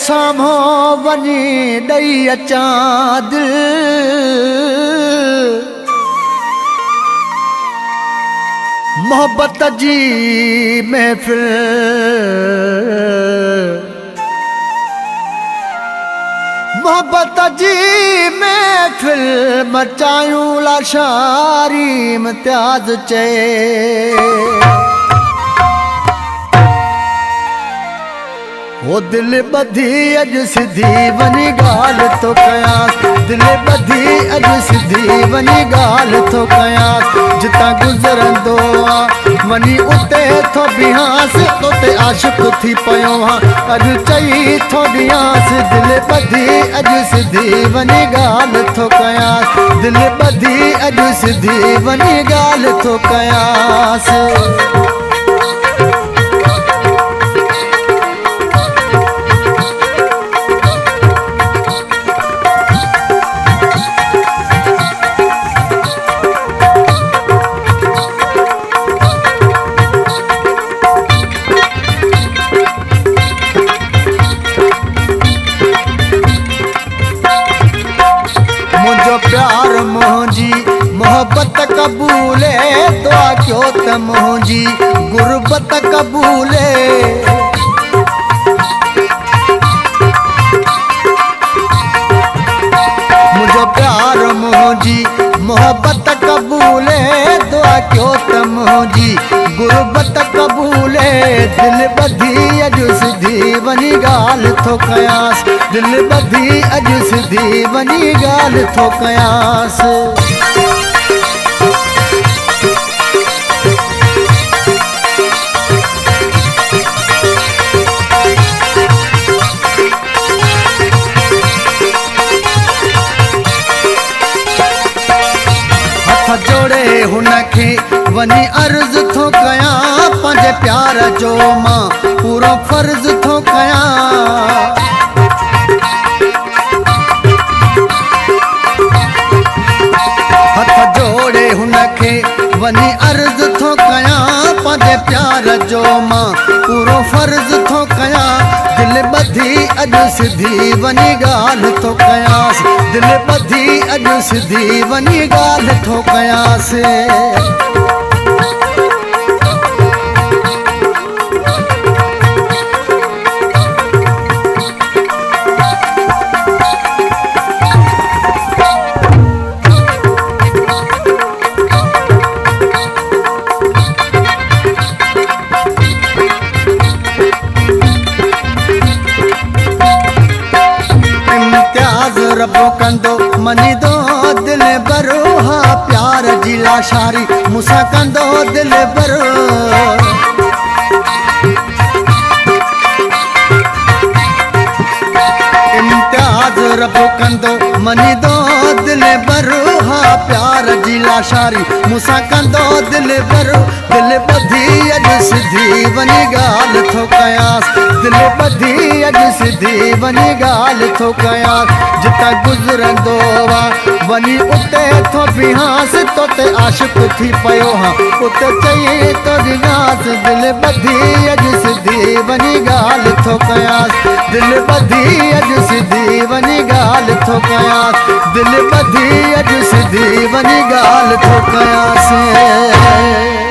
साम्हूं वञी ॾेई अचां दिल मोहब्बत जी महफ़िल मोहब्बत जी महफ़िल मचायूं लाशारी इम्तियाज़ चए ओ दिल ॿधी अॼु सिधी वञी ॻाल्हि थो कयां दिल ॿधी अॼु सिधी वञी ॻाल्हि थो कयां जितां गुज़रंदो आहे वञी उते थो बीहांसि तोते आशिक़ थी पियो आहियां अॼु चई थो बीहांसि दिल ॿधी अॼु सिधी वञी ॻाल्हि थो कयां दिल ॿधी अॼु सिधी वञी ॻाल्हि थो कयांसि प्यार मुझी मोहब्बत कबूले दुआ क्यों त मुझी गुरबत कबूले मुझो प्यार मुझी मोहब्बत कबूले दुआ क्यों त मुझी गुरबत कबूले दिल ॿधी अॼु सिधी वञी ॻाल्हि थो कयांसि दिल ॿधी अॼु सिधी वञी ॻाल्हि थो कयांसि हथ जोड़े हुनखे वञी अर्ज़ थो कयां पंहिंजे प्यार जो मां पूरो फर्ज़ थो कयां हथ जोड़े हुनखे वञी अर्ज़ थो कयां पंहिंजे प्यार जो मां पूरो फर्ज़ थो कयां दिल ॿधी अॼु सिधी वञी ॻाल्हि थो कयांसि दिल ॿधी अॼु सिधी वञी ॻाल्हि थो कयांसि रबो कंदो मञीदो दिल भरो हा प्यार जी लाशारी मूंसां कंदो दिल भरो इम्तियाज़ रबो कंदो मञीदो दिल भरो हा प्यार जी लाशारी मूंसां कंदो दिल भरो दिल ॿधी अॼु सिधी वञी ॻाल्हि थो कयांसि दिल ॿधी अॼु सिधी वञी ॻाल्हि थो कयांसि जितां गुज़रंदो आहे वञी उते थो बीहांसि तोते आशिक़ थी पियो आहियां उते चई थो बीहांसि दिल ॿधी अॼु सिधी वञी ॻाल्हि थो कयांसि दिल ॿधी अॼु सिधी वञी ॻाल्हि थो कयांसि दिल ॿधी अॼु सिधी वञी ॻाल्हि थो कयांसि